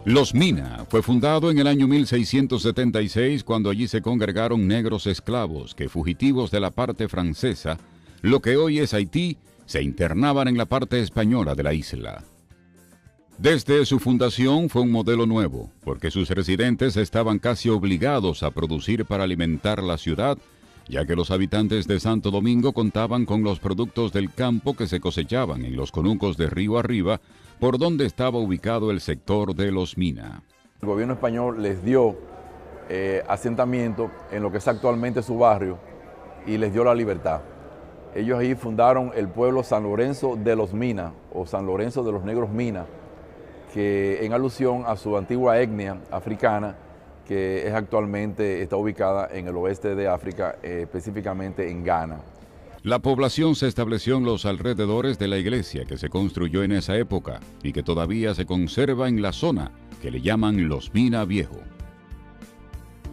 Los Mina fue fundado en el año 1676 cuando allí se congregaron negros esclavos que, fugitivos de la parte francesa, lo que hoy es Haití, se internaban en la parte española de la isla. Desde su fundación fue un modelo nuevo, porque sus residentes estaban casi obligados a producir para alimentar la ciudad, ya que los habitantes de Santo Domingo contaban con los productos del campo que se cosechaban en los conucos de río arriba, por donde estaba ubicado el sector de Los Mina. El gobierno español les dio asentamiento en lo que es actualmente su barrio y les dio la libertad. Ellos ahí fundaron el pueblo San Lorenzo de los Mina, o San Lorenzo de los Negros Mina, que en alusión a su antigua etnia africana, que es actualmente está ubicada en el oeste de África, específicamente en Ghana. La población se estableció en los alrededores de la iglesia que se construyó en esa época y que todavía se conserva en la zona que le llaman Los Mina Viejo.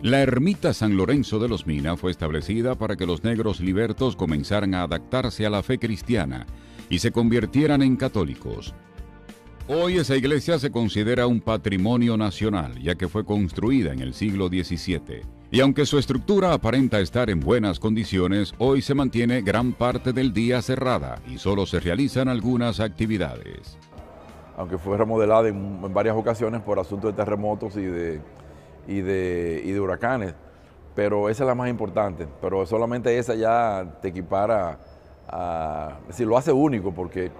La ermita San Lorenzo de los Mina fue establecida para que los negros libertos comenzaran a adaptarse a la fe cristiana y se convirtieran en católicos. Hoy esa iglesia se considera un patrimonio nacional, ya que fue construida en el siglo XVII. Y aunque su estructura aparenta estar en buenas condiciones, hoy se mantiene gran parte del día cerrada y solo se realizan algunas actividades. Aunque fue remodelada en varias ocasiones por asuntos de terremotos y de huracanes, pero esa es la más importante. Pero solamente esa ya te equipara es decir, lo hace único, porque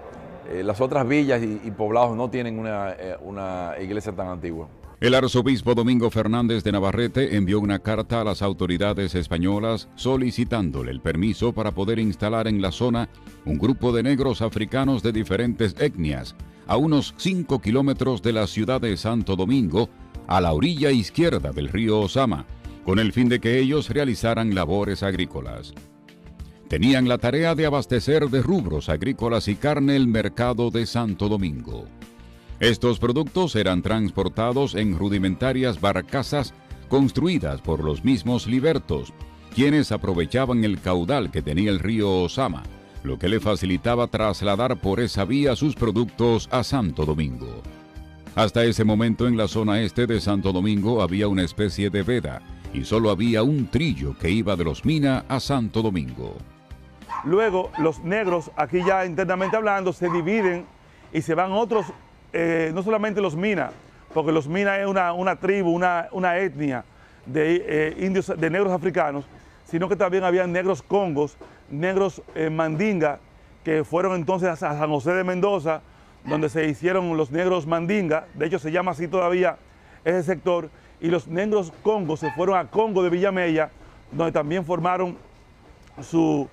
las otras villas y poblados no tienen una iglesia tan antigua. El arzobispo Domingo Fernández de Navarrete envió una carta a las autoridades españolas solicitándole el permiso para poder instalar en la zona un grupo de negros africanos de diferentes etnias, a unos 5 kilómetros de la ciudad de Santo Domingo, a la orilla izquierda del río Osama, con el fin de que ellos realizaran labores agrícolas. Tenían la tarea de abastecer de rubros agrícolas y carne el mercado de Santo Domingo. Estos productos eran transportados en rudimentarias barcazas construidas por los mismos libertos, quienes aprovechaban el caudal que tenía el río Osama, lo que le facilitaba trasladar por esa vía sus productos a Santo Domingo. Hasta ese momento en la zona este de Santo Domingo había una especie de veda y solo había un trillo que iba de Los Mina a Santo Domingo. Luego los negros, aquí ya internamente hablando, se dividen y se van otros, no solamente los Mina, porque los Mina es una tribu, una etnia de indios, de negros africanos, sino que también había negros congos, negros mandinga, que fueron entonces a San José de Mendoza, donde se hicieron los negros mandinga, de hecho se llama así todavía ese sector, y los negros congos se fueron a Congo de Villamella, donde también formaron su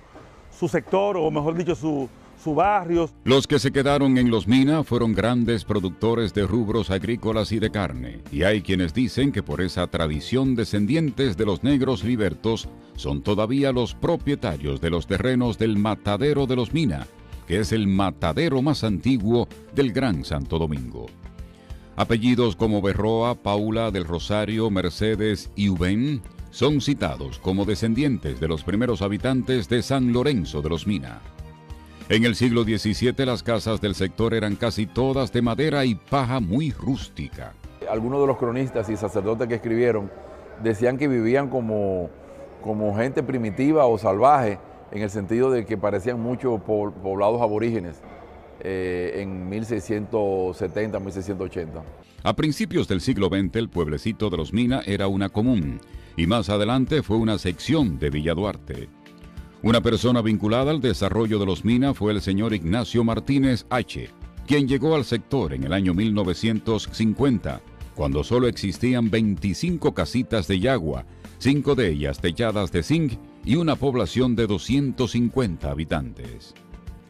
sector, o mejor dicho, su barrio. Los que se quedaron en Los Mina fueron grandes productores de rubros agrícolas y de carne, y hay quienes dicen que por esa tradición descendientes de los negros libertos son todavía los propietarios de los terrenos del matadero de Los Mina, que es el matadero más antiguo del Gran Santo Domingo. Apellidos como Berroa, Paula del Rosario, Mercedes y Ubén son citados como descendientes de los primeros habitantes de San Lorenzo de Los Mina. En el siglo XVII las casas del sector eran casi todas de madera y paja muy rústica. Algunos de los cronistas y sacerdotes que escribieron decían que vivían como gente primitiva o salvaje, en el sentido de que parecían muchos poblados aborígenes en 1670, 1680. A principios del siglo XX el pueblecito de Los Mina era una común y más adelante fue una sección de Villa Duarte. Una persona vinculada al desarrollo de Los Mina fue el señor Ignacio Martínez H., quien llegó al sector en el año 1950, cuando solo existían 25 casitas de yagua, 5 de ellas techadas de zinc y una población de 250 habitantes.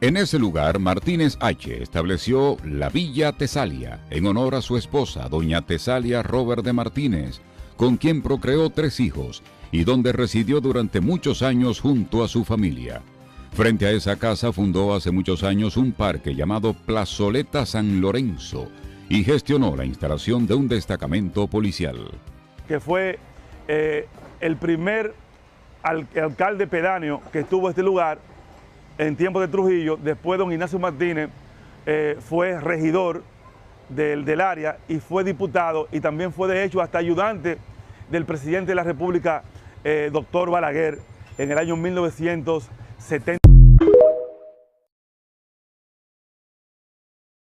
En ese lugar, Martínez H. estableció la Villa Tesalia, en honor a su esposa, doña Tesalia Robert de Martínez, con quien procreó 3 hijos, y donde residió durante muchos años junto a su familia. Frente a esa casa fundó hace muchos años un parque llamado Plazoleta San Lorenzo y gestionó la instalación de un destacamento policial. Que fue el primer alcalde pedáneo que estuvo en este lugar en tiempos de Trujillo. Después don Ignacio Martínez fue regidor del área y fue diputado y también fue de hecho hasta ayudante del presidente de la República, doctor Balaguer, en el año 1970.